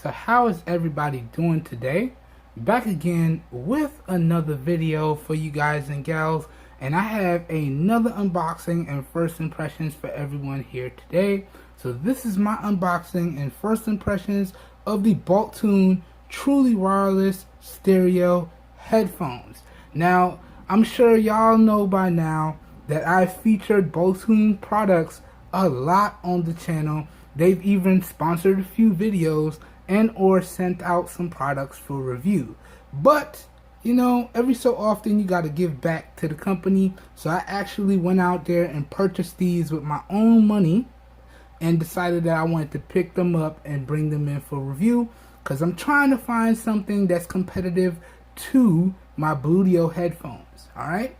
So how is everybody doing today? Back again with another video for you guys and gals, and I have another unboxing and first impressions for everyone here today. So this is my unboxing and first impressions of the Boltune truly wireless stereo headphones. Now, I'm sure y'all know by now that I've featured Boltune products a lot on the channel. They've even sponsored a few videos and or sent out some products for review. But, you know, every so often you got to give back to the company. So I actually went out there and purchased these with my own money and decided that I wanted to pick them up and bring them in for review, because I'm trying to find something that's competitive to my Bluetooth headphones. Alright?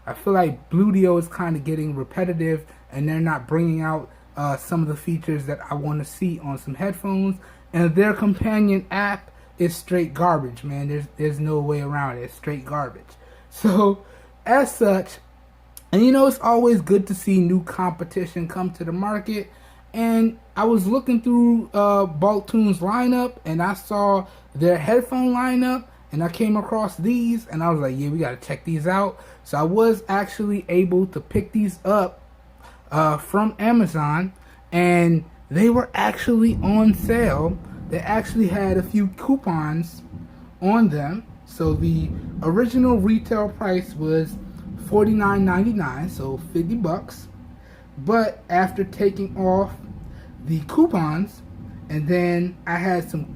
I feel like Bluetooth is kind of getting repetitive and they're not bringing out some of the features that I want to see on some headphones. And their companion app is straight garbage, man. There's no way around it. It's straight garbage. So, as such, and you know, it's always good to see new competition come to the market. And I was looking through Boltune's lineup, and I saw their headphone lineup, and I came across these, and I was like, yeah, we gotta check these out. So I was actually able to pick these up from Amazon, and they were actually on sale. They actually had a few coupons on them. So the original retail price was $49.99, so $50. But after taking off the coupons, and then I had some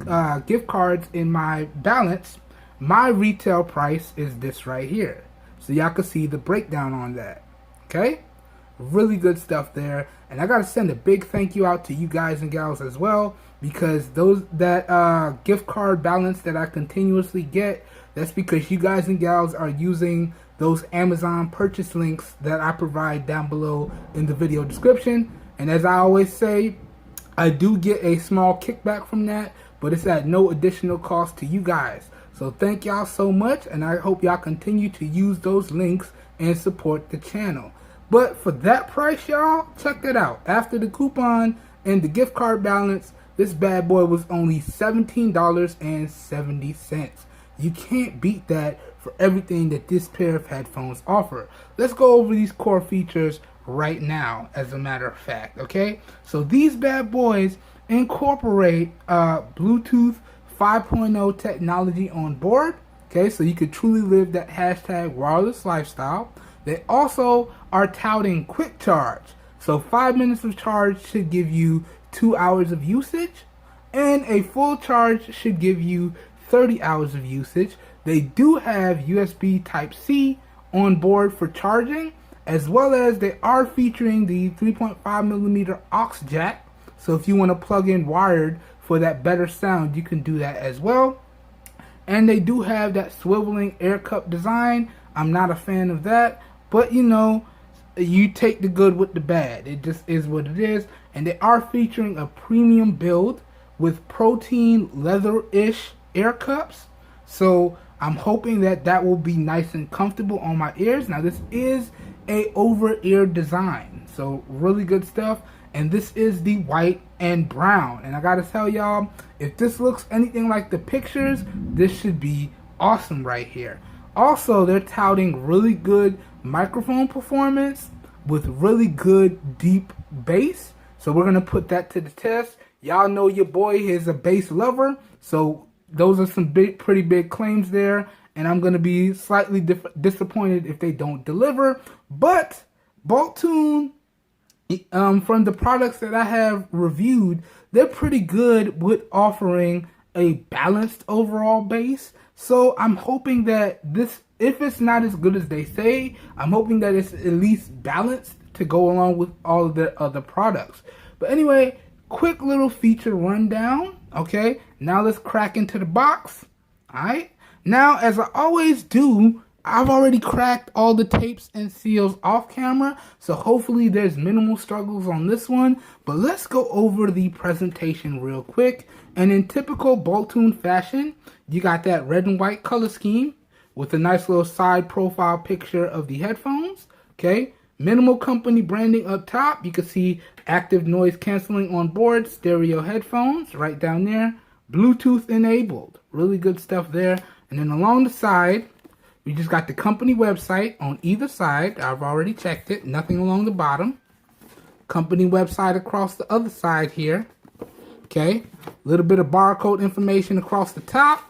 gift cards in my balance, my retail price is this right here. So y'all can see the breakdown on that. Okay? Really good stuff there. And I gotta send a big thank you out to you guys and gals as well, because that gift card balance that I continuously get, that's because you guys and gals are using those Amazon purchase links that I provide down below in the video description. And as I always say, I do get a small kickback from that, but it's at no additional cost to you guys. So thank y'all so much, and I hope y'all continue to use those links and support the channel. But for that price, y'all, check that out. After the coupon and the gift card balance, this bad boy was only $17.70. You can't beat that for everything that this pair of headphones offer. Let's go over these core features right now, as a matter of fact, okay? So these bad boys incorporate Bluetooth 5.0 technology on board, okay? So you could truly live that hashtag wireless lifestyle. They also are touting quick charge. So 5 minutes of charge should give you 2 hours of usage, and a full charge should give you 30 hours of usage. They do have USB Type-C on board for charging, as well as they are featuring the 3.5mm aux jack. So if you want to plug in wired for that better sound, you can do that as well. And they do have that swiveling air cup design. I'm not a fan of that, but you know, you take the good with the bad. It just is what it is. And they are featuring a premium build with protein leather-ish air cups. So I'm hoping that that will be nice and comfortable on my ears. Now this is a over-ear design, so really good stuff. And this is the white and brown. And I gotta tell y'all, if this looks anything like the pictures, this should be awesome right here. Also, they're touting really good microphone performance with really good deep bass. So we're going to put that to the test. Y'all know your boy is a bass lover. So those are some pretty big claims there. And I'm going to be slightly disappointed if they don't deliver. But Boltune, from the products that I have reviewed, they're pretty good with offering a balanced overall bass. So I'm hoping that this, if it's not as good as they say, I'm hoping that it's at least balanced to go along with all of the other products. But anyway, quick little feature rundown. Okay, now let's crack into the box. Alright, now as I always do, I've already cracked all the tapes and seals off camera, so hopefully there's minimal struggles on this one. But let's go over the presentation real quick. And in typical Boltune fashion, you got that red and white color scheme with a nice little side profile picture of the headphones. Okay, minimal company branding up top. You can see active noise canceling on board, stereo headphones right down there. Bluetooth enabled. Really good stuff there. And then along the side, we just got the company website on either side. I've already checked it. Nothing along the bottom. Company website across the other side here. Okay. A little bit of barcode information across the top.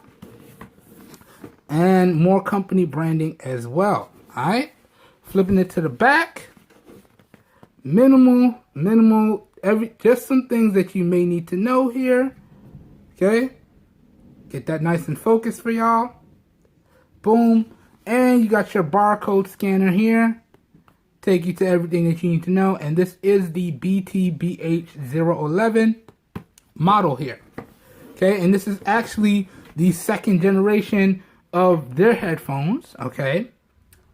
And more company branding as well. Alright. Flipping it to the back. Minimal, just some things that you may need to know here. Okay. Get that nice and focused for y'all. Boom. And you got your barcode scanner here. Take you to everything that you need to know. And this is the BT-BH-011 model here. Okay. And this is actually the second generation of their headphones. Okay.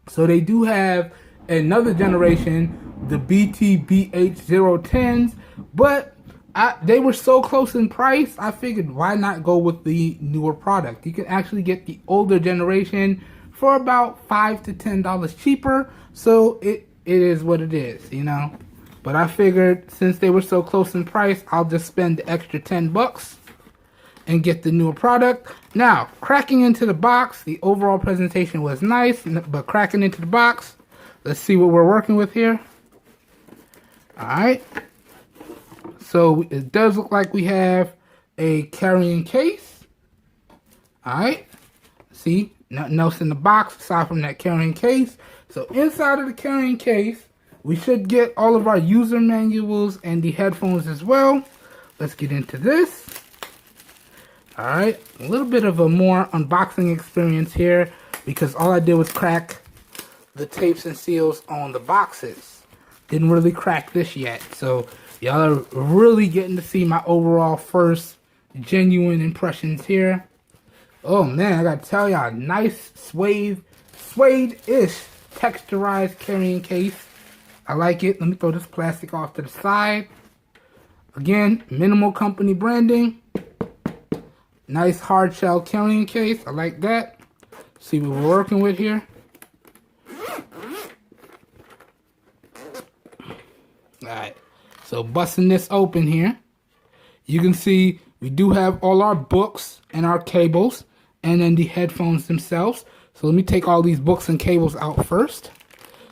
So they do have another generation, the BT-BH-010s. But they were so close in price, I figured why not go with the newer product. You can actually get the older generation for about $5 to $10 cheaper. So it is what it is, you know. But I figured since they were so close in price, I'll just spend the extra 10 bucks and get the newer product. Now, cracking into the box, the overall presentation was nice, but cracking into the box, let's see what we're working with here. All right. So it does look like we have a carrying case. All right. See, nothing else in the box aside from that carrying case. So inside of the carrying case, we should get all of our user manuals and the headphones as well. Let's get into this. All right. A little bit of a more unboxing experience here because all I did was crack the tapes and seals on the boxes. Didn't really crack this yet. So y'all are really getting to see my overall first genuine impressions here. Oh man, I gotta tell y'all, nice suede-ish texturized carrying case. I like it. Let me throw this plastic off to the side. Again, minimal company branding. Nice hard shell carrying case. I like that. See what we're working with here. Alright, so busting this open here, you can see we do have all our books and our cables and then the headphones themselves. So let me take all these books and cables out first.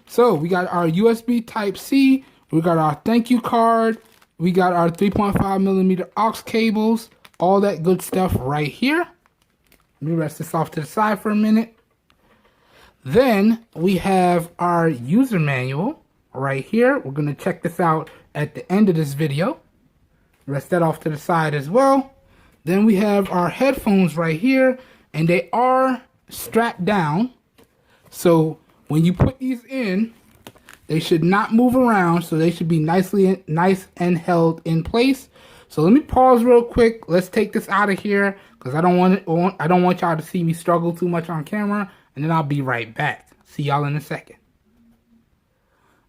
So we got our USB Type-C, we got our thank you card, we got our 3.5mm aux cables, all that good stuff right here. Let me rest this off to the side for a minute. Then we have our user manual right here. We're going to check this out at the end of this video. Rest that off to the side as well. Then we have our headphones right here, and they are strapped down. So when you put these in, they should not move around, so they should be nice and held in place. So let me pause real quick. Let's take this out of here because I don't want y'all to see me struggle too much on camera, and then I'll be right back. See y'all in a second.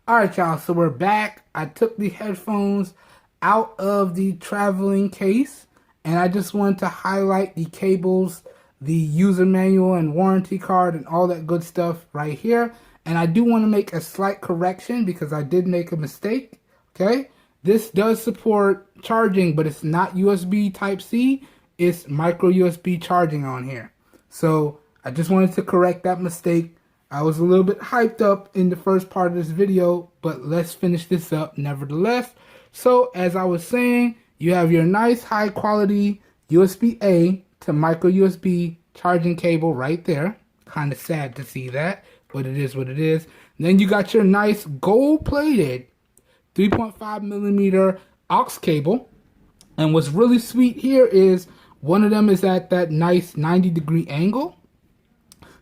Alright y'all, so we're back. I took the headphones out of the traveling case, and I just wanted to highlight the cables, the user manual and warranty card and all that good stuff right here. And I do want to make a slight correction because I did make a mistake. Okay, this does support charging, but it's not USB Type-C, it's micro USB charging on here. So I just wanted to correct that mistake. I was a little bit hyped up in the first part of this video, but let's finish this up nevertheless. So as I was saying, you have your nice high quality USB-A to micro USB charging cable right there. Kind of sad to see that, but it is what it is. And then you got your nice gold plated 3.5mm aux cable. And what's really sweet here is one of them is at that nice 90-degree angle.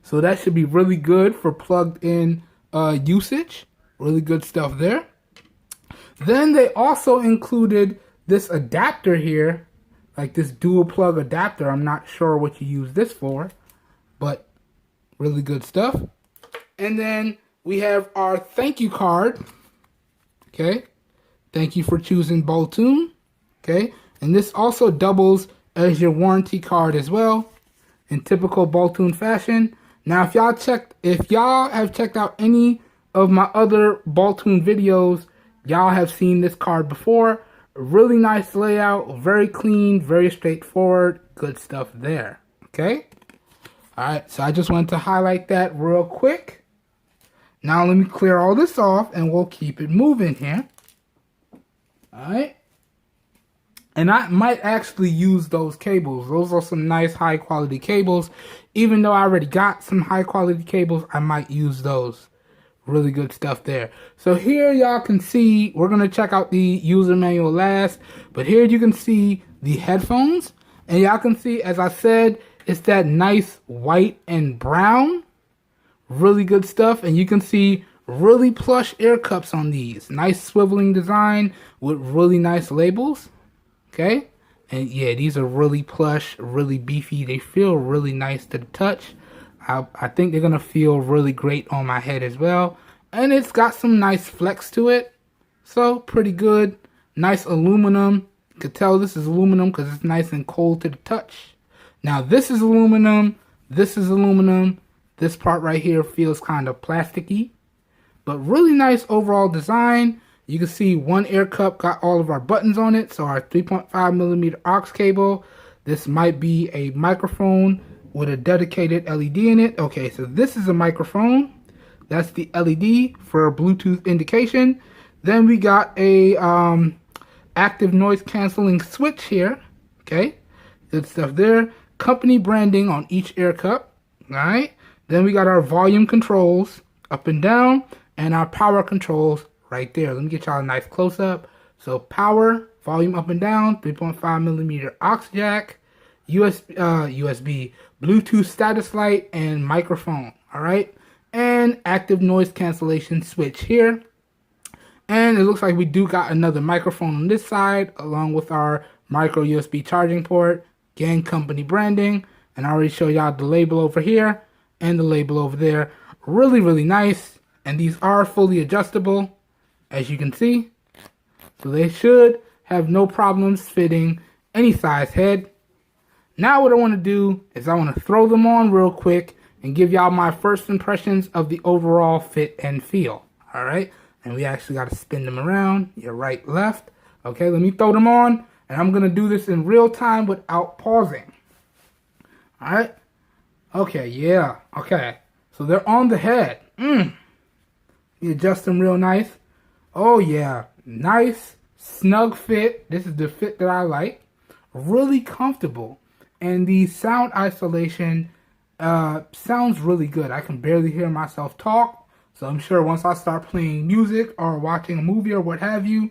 So that should be really good for plugged in usage. Really good stuff there. Then they also included this adapter here, like this dual plug adapter. I'm not sure what you use this for, but really good stuff. And then we have our thank you card. Okay. Thank you for choosing Boltune. Okay. And this also doubles as your warranty card as well in typical Boltune fashion. Now, if y'all have checked out any of my other Boltune videos, y'all have seen this card before. Really nice layout, very clean, very straightforward, good stuff there. Okay. Alright, so I just wanted to highlight that real quick. Now let me clear all this off and we'll keep it moving here. Alright. And I might actually use those cables. Those are some nice high quality cables. Even though I already got some high quality cables, I might use those. Really good stuff there. So here y'all can see, we're going to check out the user manual last. But here you can see the headphones. And y'all can see, as I said, it's that nice white and brown. Really good stuff. And you can see really plush ear cups on these. Nice swiveling design with really nice labels. Okay. And yeah, these are really plush, really beefy. They feel really nice to the touch. I think they're going to feel really great on my head as well. And it's got some nice flex to it. So pretty good. Nice aluminum. You can tell this is aluminum because it's nice and cold to the touch. Now this is aluminum. This is aluminum. This part right here feels kind of plasticky. But really nice overall design. You can see one ear cup got all of our buttons on it. So our 3.5mm aux cable. This might be a microphone with a dedicated LED in it. Okay, so this is a microphone. That's the LED for Bluetooth indication. Then we got a active noise canceling switch here. Okay, good stuff there. Company branding on each ear cup. All right. Then we got our volume controls up and down, and our power controls right there. Let me get y'all a nice close up. So power, volume up and down, 3.5mm aux jack, USB, Bluetooth status light, and microphone. All right, and active noise cancellation switch here. And it looks like we do got another microphone on this side, along with our micro USB charging port. Again, company branding, and I already showed y'all the label over here and the label over there. Really, really nice. And these are fully adjustable, as you can see. So they should have no problems fitting any size head. Now what I want to do is I want to throw them on real quick and give y'all my first impressions of the overall fit and feel. Alright, and we actually got to spin them around, your right, left. Okay, let me throw them on, and I'm going to do this in real time without pausing. Alright, okay, yeah, okay. So they're on the head. You adjust them real nice. Oh yeah, nice, snug fit. This is the fit that I like. Really comfortable. And the sound isolation sounds really good. I can barely hear myself talk. So I'm sure once I start playing music or watching a movie or what have you,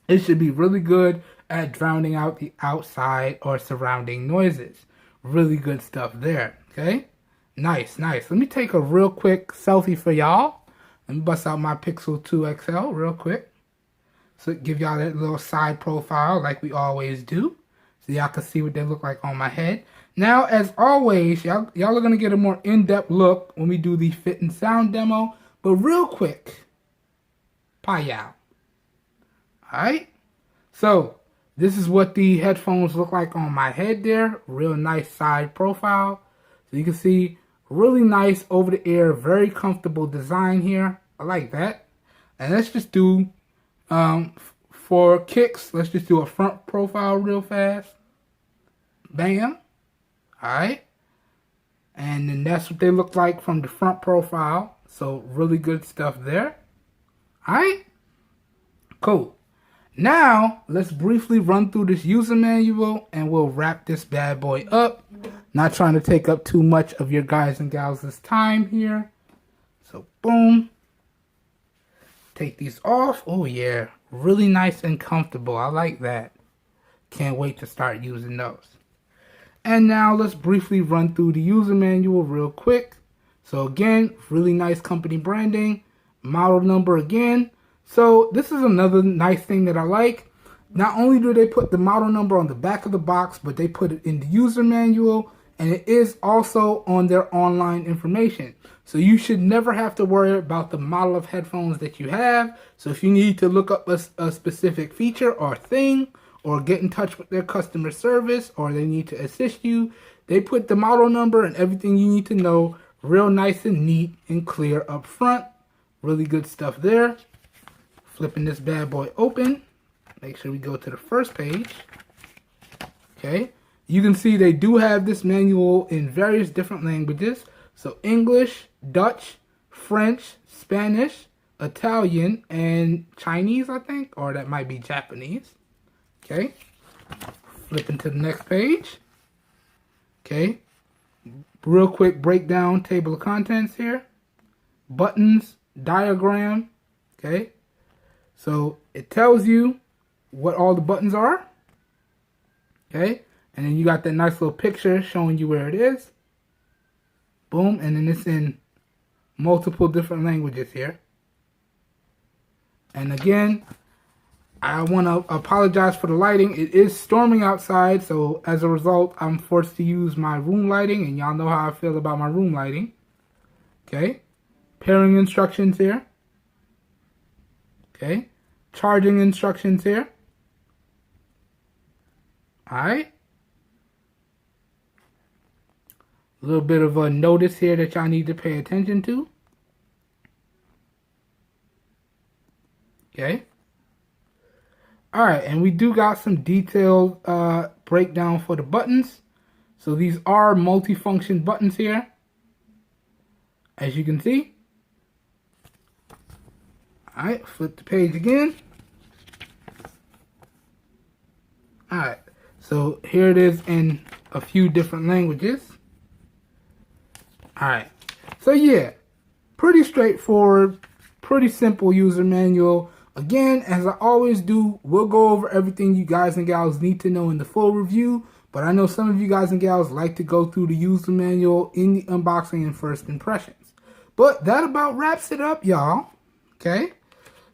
it should be really good at drowning out the outside or surrounding noises. Really good stuff there. Okay? Nice, nice. Let me take a real quick selfie for y'all. Let me bust out my Pixel 2 XL real quick. So give y'all that little side profile like we always do. So y'all can see what they look like on my head. Now, as always, y'all are going to get a more in-depth look when we do the fit and sound demo. But real quick, pie-yow. Alright? So, this is what the headphones look like on my head there. Real nice side profile. So you can see, really nice over-the-ear, very comfortable design here. I like that. And let's just do... for kicks, let's just do a front profile real fast. Bam. Alright. And then that's what they look like from the front profile. So really good stuff there. Alright. Cool. Now, let's briefly run through this user manual and we'll wrap this bad boy up. Not trying to take up too much of your guys and gals' time here. So boom. Take these off. Oh yeah, really nice and comfortable. I like that. Can't wait to start using those. And now let's briefly run through the user manual real quick. So again, really nice company branding. Model number again. So this is another nice thing that I like. Not only do they put the model number on the back of the box, but they put it in the user manual. And it is also on their online information. So you should never have to worry about the model of headphones that you have. So if you need to look up a specific feature or thing, or get in touch with their customer service, or they need to assist you, they put the model number and everything you need to know real nice and neat and clear up front. Really good stuff there. Flipping this bad boy open. make sure we go to the first page. Okay, you can see they do have this manual in various different languages. So English, Dutch, French, Spanish, Italian, and Chinese, I think, or that might be Japanese. Okay, flipping to the next page. Okay, real quick breakdown, table of contents here. Buttons, diagram. Okay, so it tells you what all the buttons are. Okay, and then you got that nice little picture showing you where it is. Boom, and then it's in multiple different languages here. And again, I want to apologize for the lighting. It is storming outside, so as a result, I'm forced to use my room lighting, and y'all know how I feel about my room lighting. Okay, pairing instructions here. Okay, charging instructions here. Alright. A little bit of a notice here that y'all need to pay attention to. Okay. Alright, and we do got some detailed breakdown for the buttons. So these are multifunction buttons here, as you can see. Alright, flip the page again. Alright, so here it is in a few different languages. Alright, so yeah, pretty straightforward, pretty simple user manual. Again, as I always do, we'll go over everything you guys and gals need to know in the full review. But I know some of you guys and gals like to go through the user manual in the unboxing and first impressions. But that about wraps it up, y'all. Okay?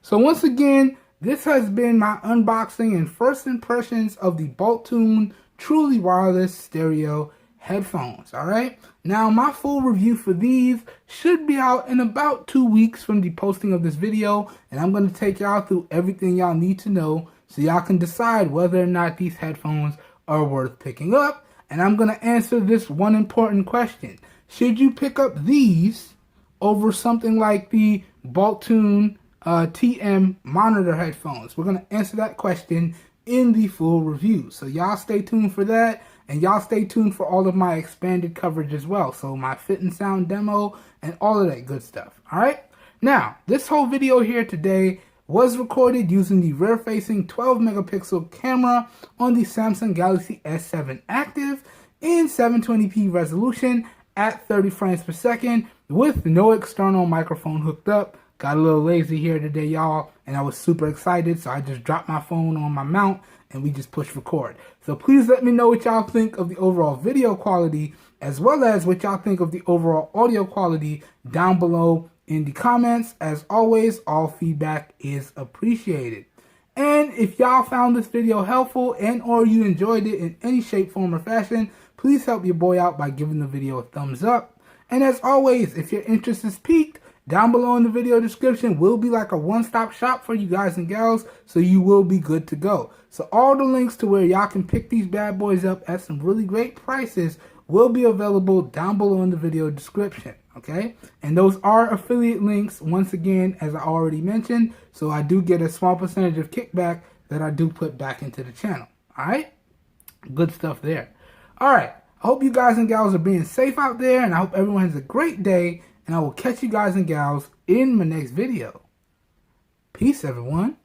So once again, this has been my unboxing and first impressions of the Boltune Truly Wireless Stereo headphones. Alright? Now, my full review for these should be out in about 2 weeks from the posting of this video. And I'm going to take y'all through everything y'all need to know so y'all can decide whether or not these headphones are worth picking up. And I'm going to answer this one important question. Should you pick up these over something like the Boltune TM monitor headphones? We're going to answer that question in the full review. So y'all stay tuned for that. And y'all stay tuned for all of my expanded coverage as well. So my fit and sound demo and all of that good stuff. Alright? Now, this whole video here today was recorded using the rear-facing 12-megapixel camera on the Samsung Galaxy S7 Active in 720p resolution at 30 frames per second with no external microphone hooked up. Got a little lazy here today, y'all, and I was super excited, so I just dropped my phone on my mount and we just pushed record. So please let me know what y'all think of the overall video quality as well as what y'all think of the overall audio quality down below in the comments. As always, all feedback is appreciated. And if y'all found this video helpful and or you enjoyed it in any shape, form, or fashion, please help your boy out by giving the video a thumbs up. And as always, if your interest is piqued, down below in the video description will be like a one-stop shop for you guys and gals, so you will be good to go. So all the links to where y'all can pick these bad boys up at some really great prices will be available down below in the video description, okay? And those are affiliate links, once again, as I already mentioned, so I do get a small percentage of kickback that I do put back into the channel, all right? Good stuff there. All right, I hope you guys and gals are being safe out there, and I hope everyone has a great day. And I will catch you guys and gals in my next video. Peace, everyone.